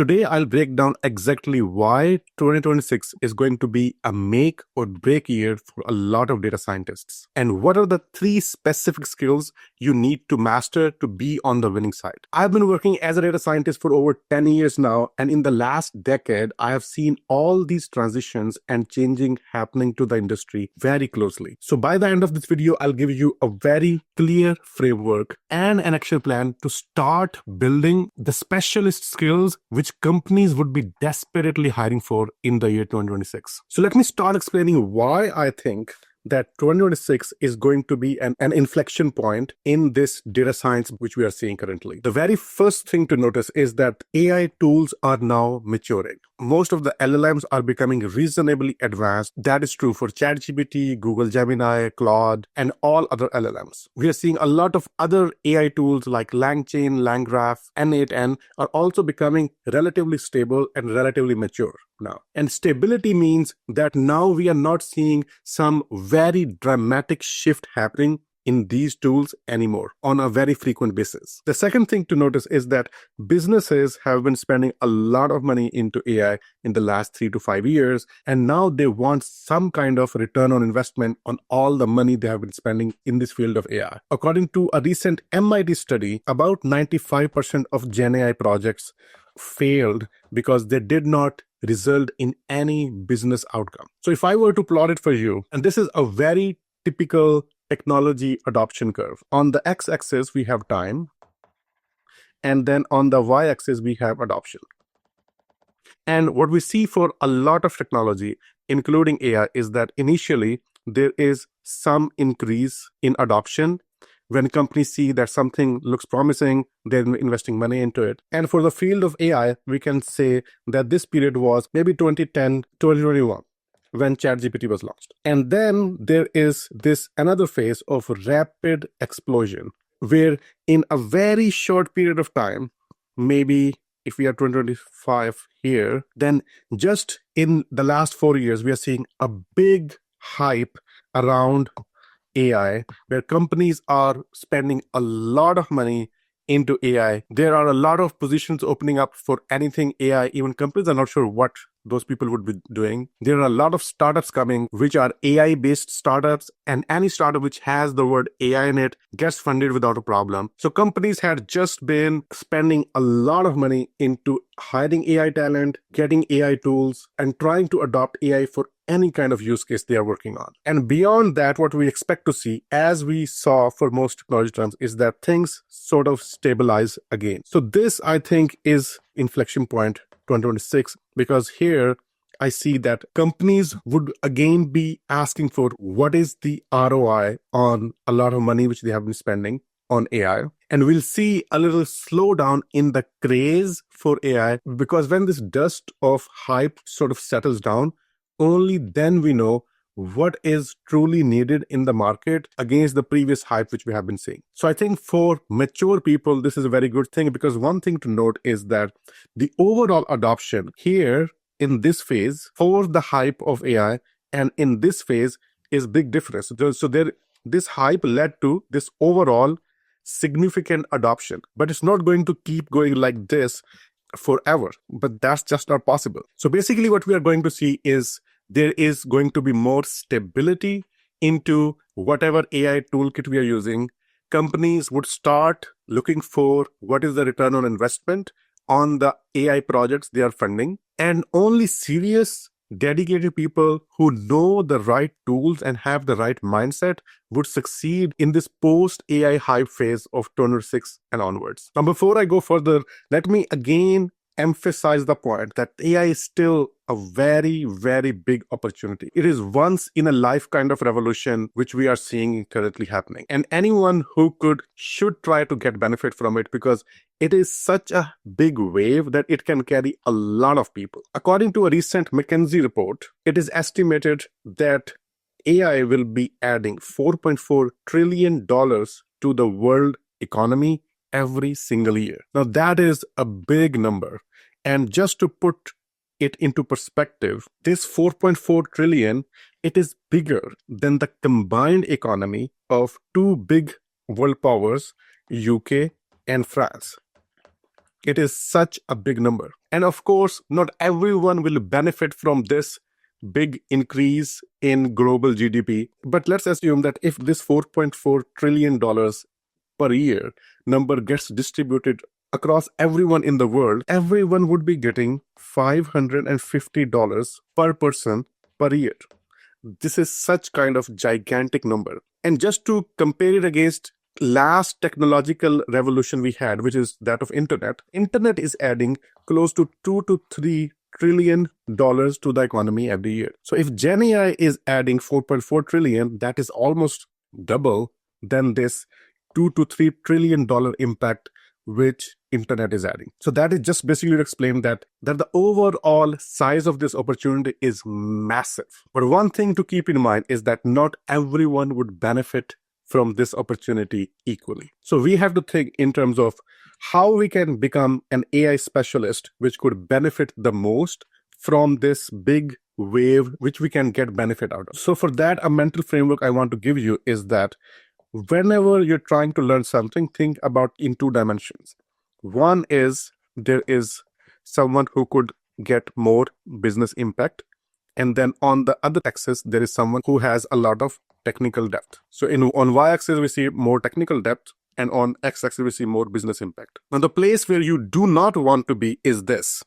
Today, I'll break down exactly why 2026 is going to be a make or break year for a lot of data scientists. And what are the 3 specific skills you need to master to be on the winning side? I've been working as a data scientist for over 10 years now. And in the last decade, I have seen all these transitions and changing happening to the industry very closely. So by the end of this video, I'll give you a very clear framework and an action plan to start building the specialist skills which companies would be desperately hiring for in the year 2026. So let me start explaining why I think that 2026 is going to be an inflection point in this data science which we are seeing currently. The very first thing to notice is that AI tools are now maturing. Most of the LLMs are becoming reasonably advanced. That is true for ChatGPT, Google Gemini, Claude, and all other LLMs. We are seeing a lot of other AI tools like LangChain, LangGraph, N8N are also becoming relatively stable and relatively mature now. And stability means that now we are not seeing some very dramatic shift happening in these tools anymore on a very frequent basis. The second thing to notice is that businesses have been spending a lot of money into AI in the last 3 to 5 years, and now they want some kind of return on investment on all the money they have been spending in this field of AI. According to a recent MIT study, about 95% of GenAI projects failed because they did not result in any business outcome. So if I were to plot it for you, and this is a very typical technology adoption curve. On the x-axis, we have time, and then on the y-axis, we have adoption. And what we see for a lot of technology, including AI, is that initially there is some increase in adoption. When companies see that something looks promising, they're investing money into it. And for the field of AI, we can say that this period was maybe 2010, 2021. When ChatGPT was launched. And then there is this another phase of rapid explosion, where in a very short period of time, maybe if we are 2025 here, then just in the last 4 years, we are seeing a big hype around AI, where companies are spending a lot of money into AI. There are a lot of positions opening up for anything AI. Even companies are not sure what those people would be doing. There are a lot of startups coming, which are AI-based startups, and any startup which has the word AI in it gets funded without a problem. So companies had just been spending a lot of money into hiring AI talent, getting AI tools, and trying to adopt AI for any kind of use case they are working on. And beyond that, what we expect to see, as we saw for most technology terms, is that things sort of stabilize again. So this, I think, is inflection point 2026, because here I see that companies would again be asking for what is the ROI on a lot of money which they have been spending on AI. And we'll see a little slowdown in the craze for AI, because when this dust of hype sort of settles down, only then we know what is truly needed in the market against the previous hype which we have been seeing. So I think for mature people, this is a very good thing, because one thing to note is that the overall adoption here in this phase for the hype of AI and in this phase is big difference. So this hype led to this overall significant adoption, but it's not going to keep going like this forever, but that's just not possible. So basically what we are going to see is there is going to be more stability into whatever AI toolkit we are using. Companies would start looking for what is the return on investment on the AI projects they are funding, and only serious, dedicated people who know the right tools and have the right mindset would succeed in this post-AI hype phase of 2026 and onwards. Now, before I go further, let me again emphasize the point that AI is still a very, very big opportunity. It is once in a life kind of revolution which we are seeing currently happening. And anyone who should try to get benefit from it, because it is such a big wave that it can carry a lot of people. According to a recent McKinsey report, it is estimated that AI will be adding $4.4 trillion to the world economy every single year. Now that is a big number. And just to put it into perspective, this 4.4 trillion, it is bigger than the combined economy of 2 big world powers, UK and France. It is such a big number. And of course, not everyone will benefit from this big increase in global GDP. But let's assume that if this $4.4 trillion per year number gets distributed across everyone in the world, everyone would be getting $550 per person per year. This is such kind of gigantic number. And just to compare it against last technological revolution we had, which is that of internet is adding close to 2 to 3 trillion dollars to the economy every year. So if Gen AI is adding 4.4 trillion, that is almost double than this 2 to 3 trillion dollar impact which internet is adding. So that is just basically to explain that the overall size of this opportunity is massive. But one thing to keep in mind is that not everyone would benefit from this opportunity equally. So we have to think in terms of how we can become an AI specialist which could benefit the most from this big wave which we can get benefit out of. So for that, a mental framework I want to give you is that whenever you're trying to learn something, think about in 2 dimensions. One is there is someone who could get more business impact. And then on the other axis, there is someone who has a lot of technical depth. So on y-axis, we see more technical depth. And on x-axis, we see more business impact. Now, the place where you do not want to be is this,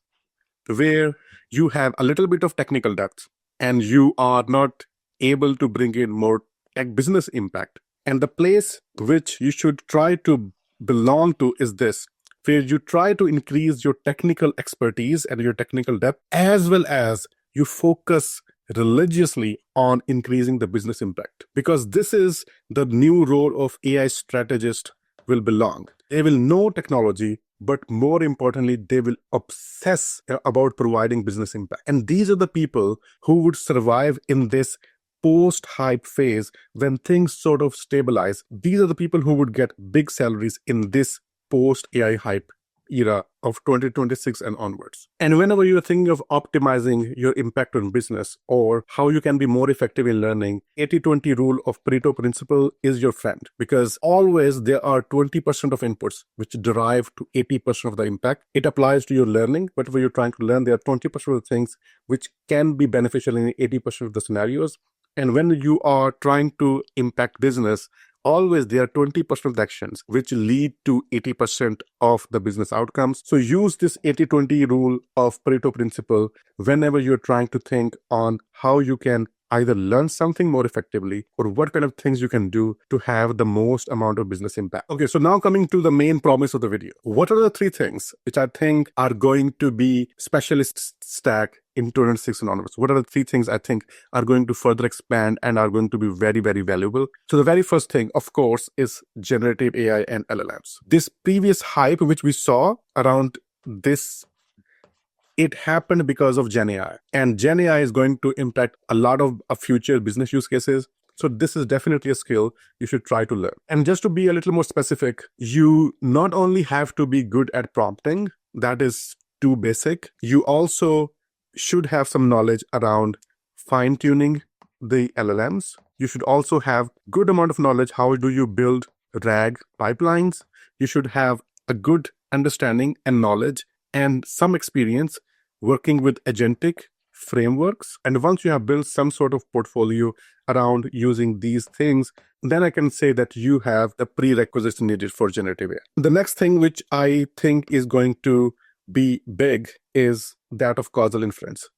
where you have a little bit of technical depth and you are not able to bring in more tech business impact. And the place which you should try to belong to is this, where you try to increase your technical expertise and your technical depth, as well as you focus religiously on increasing the business impact. Because this is the new role of AI strategist will belong. They will know technology, but more importantly, they will obsess about providing business impact. And these are the people who would survive in this post-hype phase when things sort of stabilize. These are the people who would get big salaries in this post-AI hype era of 2026 and onwards. And whenever you're thinking of optimizing your impact on business or how you can be more effective in learning, 80-20 rule of Pareto principle is your friend, because always there are 20% of inputs which derive to 80% of the impact. It applies to your learning. Whatever you're trying to learn, there are 20% of the things which can be beneficial in 80% of the scenarios. And when you are trying to impact business, always there are 20% of the actions which lead to 80% of the business outcomes. So use this 80-20 rule of Pareto principle whenever you're trying to think on how you can either learn something more effectively or what kind of things you can do to have the most amount of business impact. Okay, so now coming to the main promise of the video. What are the 3 things which I think are going to be specialist stack in 2026 and onwards? What are the 3 things I think are going to further expand and are going to be very, very valuable? So the very first thing, of course, is generative AI and LLMs. This previous hype which we saw around this, it happened because of Gen AI. And Gen AI is going to impact a lot of future business use cases. So this is definitely a skill you should try to learn. And just to be a little more specific, you not only have to be good at prompting, that is too basic, you also should have some knowledge around fine-tuning the LLMs. You should also have good amount of knowledge. How do you build RAG pipelines? You should have a good understanding and knowledge and some experience working with agentic frameworks. And once you have built some sort of portfolio around using these things, then I can say that you have the prerequisites needed for generative AI. The next thing which I think is going to be big is that of causal inference.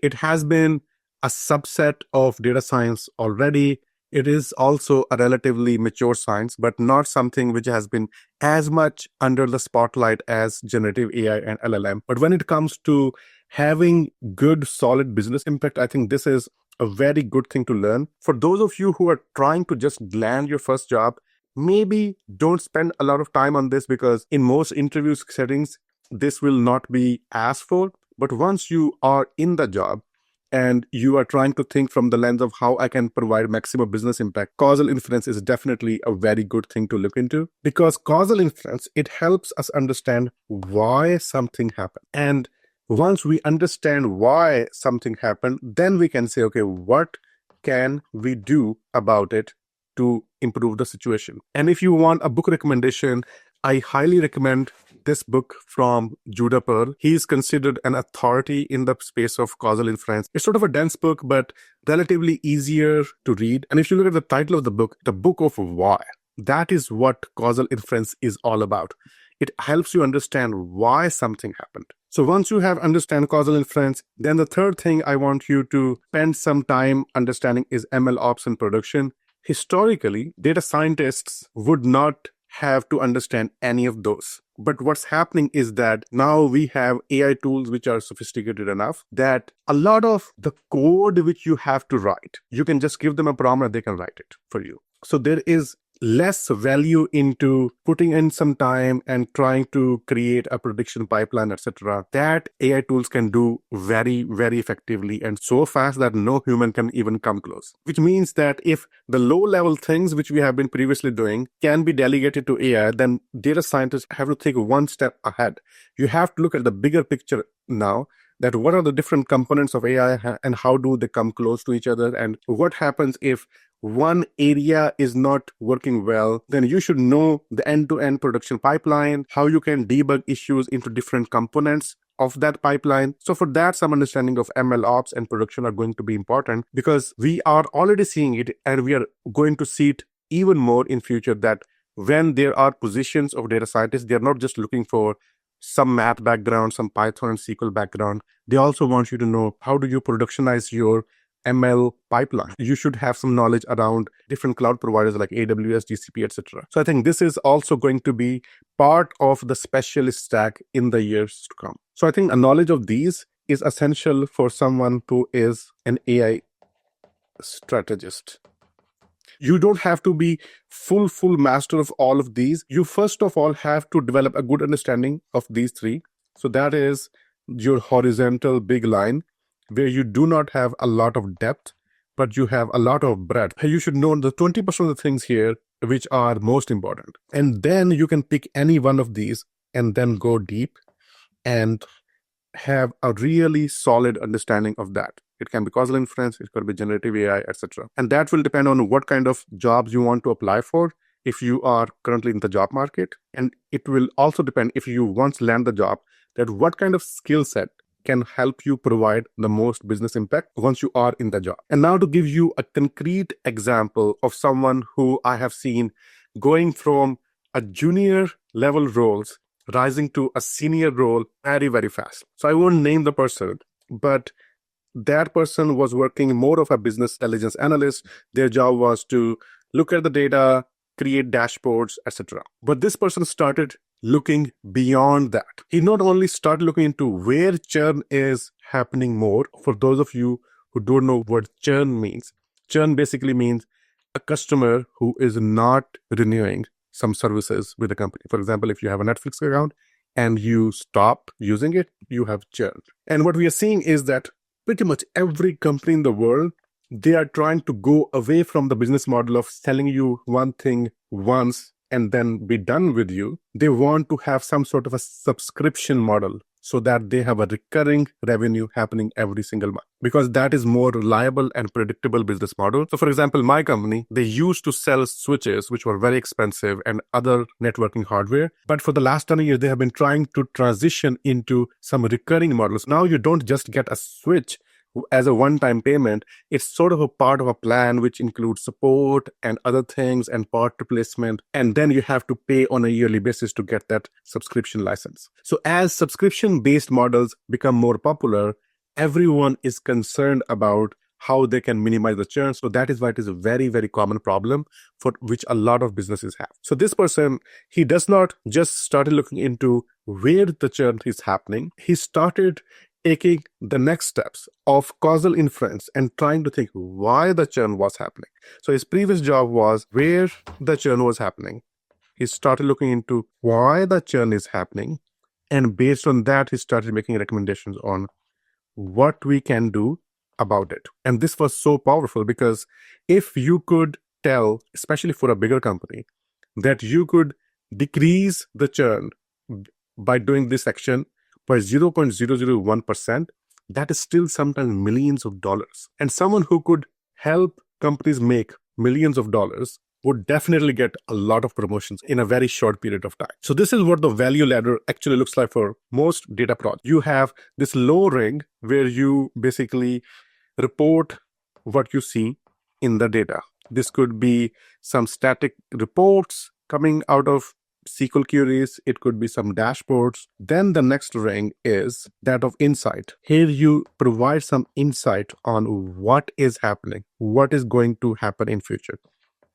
It has been a subset of data science already. It is also a relatively mature science, but not something which has been as much under the spotlight as generative AI and LLM. But when it comes to having good, solid business impact, I think this is a very good thing to learn. For those of you who are trying to just land your first job, maybe don't spend a lot of time on this, because in most interview settings, this will not be asked for. But once you are in the job, and you are trying to think from the lens of how I can provide maximum business impact, causal inference is definitely a very good thing to look into. Because causal inference, it helps us understand why something happened. And once we understand why something happened, then we can say, okay, what can we do about it to improve the situation? And if you want a book recommendation, I highly recommend this book from Judah Pearl. He's considered an authority in the space of causal inference. It's sort of a dense book, but relatively easier to read. And if you look at the title of the book of why, that is what causal inference is all about. It helps you understand why something happened. So once you have understand causal inference, then the third thing I want you to spend some time understanding is ML ops in production. Historically, data scientists would not have to understand any of those. But what's happening is that now we have AI tools which are sophisticated enough that a lot of the code which you have to write, you can just give them a prompt and they can write it for you. So there is less value into putting in some time and trying to create a prediction pipeline, etc. That AI tools can do very, very effectively and so fast that no human can even come close. Which means that if the low-level things which we have been previously doing can be delegated to AI, then data scientists have to take one step ahead. You have to look at the bigger picture now, that what are the different components of AI and how do they come close to each other, and what happens if one area is not working well. Then you should know the end-to-end production pipeline, how you can debug issues into different components of that pipeline. So for that, some understanding of ML ops and production are going to be important, because we are already seeing it and we are going to see it even more in future, that when there are positions of data scientists, they're not just looking for some math background, some Python and SQL background. They also want you to know how do you productionize your ML pipeline. You should have some knowledge around different cloud providers like AWS, GCP, etc. So I think this is also going to be part of the specialist stack in the years to come. So I think a knowledge of these is essential for someone who is an AI strategist. You don't have to be full master of all of these. You first of all have to develop a good understanding of these three. So that is your horizontal big line, where you do not have a lot of depth, but you have a lot of breadth. You should know the 20% of the things here which are most important. And then you can pick any one of these and then go deep and have a really solid understanding of that. It can be causal inference, it could be generative AI, etc. And that will depend on what kind of jobs you want to apply for if you are currently in the job market. And it will also depend, if you once land the job, that what kind of skill set can help you provide the most business impact once you are in the job. And now to give you a concrete example of someone who I have seen going from a junior level roles rising to a senior role very, very fast. So I won't name the person, but that person was working more of a business intelligence analyst. Their job was to look at the data, create dashboards, etc. But this person started looking beyond that. He not only started looking into where churn is happening more. For those of you who don't know what churn means, churn basically means a customer who is not renewing some services with the company. For example, if you have a Netflix account and you stop using it, you have churn. And what we are seeing is that pretty much every company in the world, they are trying to go away from the business model of selling you one thing once and then be done with you. They want to have some sort of a subscription model so that they have a recurring revenue happening every single month, because that is more reliable and predictable business model. So for example, my company, they used to sell switches, which were very expensive, and other networking hardware. But for the last 10 years, they have been trying to transition into some recurring models. Now you don't just get a switch as a one-time payment. It's sort of a part of a plan which includes support and other things and part replacement, and then you have to pay on a yearly basis to get that subscription license. So as subscription-based models become more popular, everyone is concerned about how they can minimize the churn. So that is why it is a very, very common problem for which a lot of businesses have. So this person, he does not just started looking into where the churn is happening. He started taking the next steps of causal inference and trying to think why the churn was happening. So his previous job was where the churn was happening. He started looking into why the churn is happening. And based on that, he started making recommendations on what we can do about it. And this was so powerful, because if you could tell, especially for a bigger company, that you could decrease the churn by doing this action by 0.001%, that is still sometimes millions of dollars. And someone who could help companies make millions of dollars would definitely get a lot of promotions in a very short period of time. So this is what the value ladder actually looks like for most data projects. You have this low ring where you basically report what you see in the data. This could be some static reports coming out of SQL queries. It could be some dashboards. Then the next ring is that of insight. Here you provide some insight on what is happening, what is going to happen in future.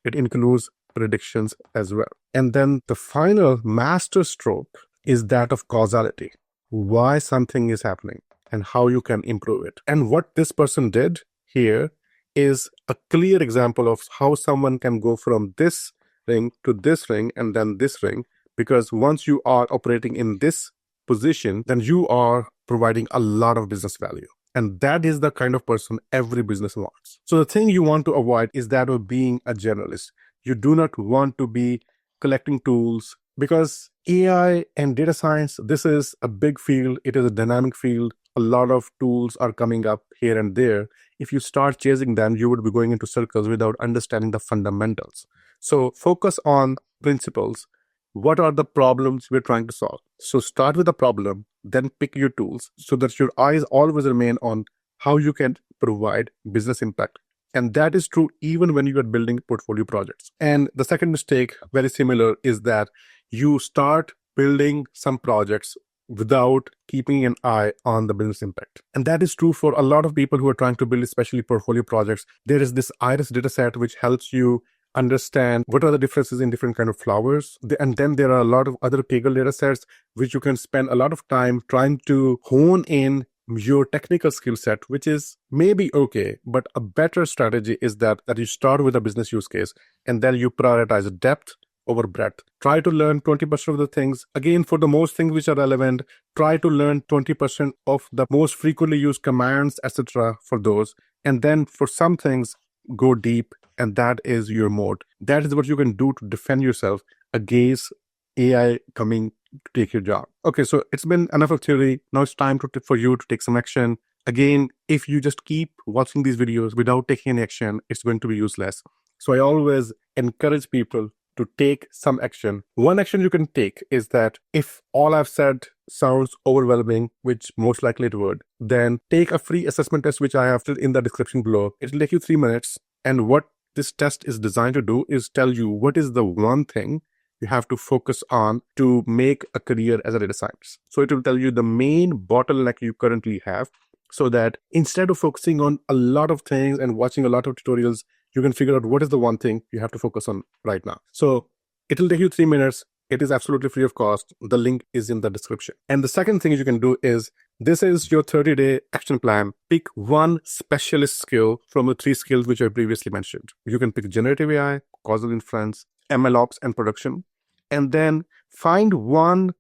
It includes predictions as well. And then the final master stroke is that of causality. Why something is happening and how you can improve it. And what this person did here is a clear example of how someone can go from this ring to this ring and then this ring, because once you are operating in this position, then you are providing a lot of business value. And that is the kind of person every business wants. So the thing you want to avoid is that of being a generalist. You do not want to be collecting tools, because AI and data science, this is a big field. It is a dynamic field. A lot of tools are coming up here and there. If you start chasing them, you would be going into circles without understanding the fundamentals. So focus on principles. What are the problems we're trying to solve? So start with the problem, then pick your tools so that your eyes always remain on how you can provide business impact. And that is true even when you are building portfolio projects. And the second mistake, very similar, is that you start building some projects without keeping an eye on the business impact. And that is true for a lot of people who are trying to build especially portfolio projects. There is this iris dataset which helps you understand what are the differences in different kind of flowers. And then there are a lot of other Kaggle data sets which you can spend a lot of time trying to hone in your technical skill set, which is maybe okay, but a better strategy is that you start with a business use case and then you prioritize depth over breadth. Try to learn 20% of the things. Again, for the most things which are relevant, try to learn 20% of the most frequently used commands, etc. for those. And then for some things, go deep, and that is your mode. That is what you can do to defend yourself against AI coming to take your job. Okay, so it's been enough of theory. Now it's time for you to take some action. Again, if you just keep watching these videos without taking any action, it's going to be useless. So I always encourage people to take some action. One action you can take is that if all I've said sounds overwhelming, which most likely it would, then take a free assessment test, which I have in the description below. It'll take you 3 minutes. And what this test is designed to do is tell you what is the one thing you have to focus on to make a career as a data scientist. So it will tell you the main bottleneck you currently have, so that instead of focusing on a lot of things and watching a lot of tutorials, you can figure out what is the one thing you have to focus on right now. So it will take you 3 minutes. It is absolutely free of cost. The link is in the description. And the second thing you can do is, this is your 30-day action plan. Pick one specialist skill from the 3 skills which I previously mentioned. You can pick generative AI, causal inference, MLOps, and production. And then find one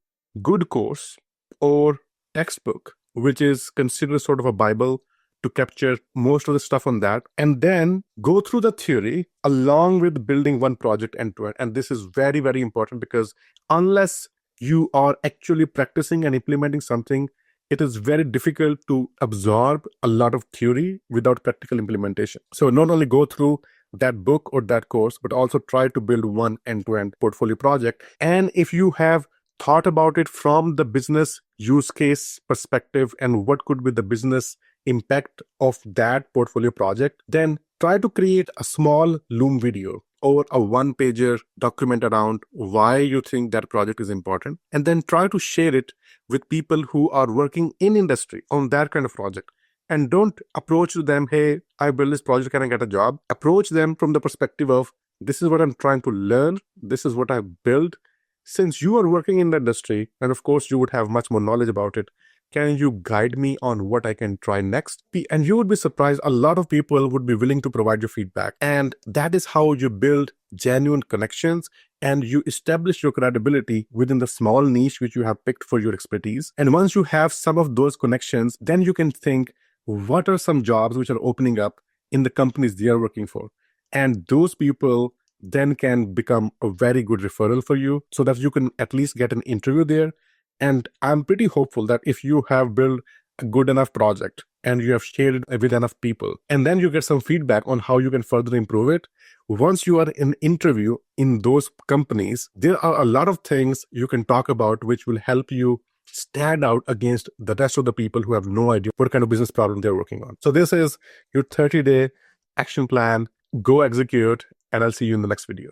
good course or textbook, which is considered sort of a Bible, to capture most of the stuff on that, and then go through the theory along with building one project end to end. And this is very, very important, because unless you are actually practicing and implementing something, it is very difficult to absorb a lot of theory without practical implementation. So not only go through that book or that course, but also try to build one end-to-end portfolio project. And if you have thought about it from the business use case perspective and what could be the business impact of that portfolio project, then try to create a small Loom video or a one-pager document around why you think that project is important, and then try to share it with people who are working in industry on that kind of project. And don't approach them, hey, I built this project, can I get a job? Approach them from the perspective of, this is what I'm trying to learn, this is what I've built. Since you are working in the industry, and of course you would have much more knowledge about it, can you guide me on what I can try next? And you would be surprised, a lot of people would be willing to provide you feedback. And that is how you build genuine connections and you establish your credibility within the small niche which you have picked for your expertise. And once you have some of those connections, then you can think, what are some jobs which are opening up in the companies they are working for? And those people then can become a very good referral for you, so that you can at least get an interview there. And I'm pretty hopeful that if you have built a good enough project and you have shared it with enough people, and then you get some feedback on how you can further improve it, once you are in interview in those companies, there are a lot of things you can talk about which will help you stand out against the rest of the people who have no idea what kind of business problem they're working on. So this is your 30-day action plan. Go execute, and I'll see you in the next video.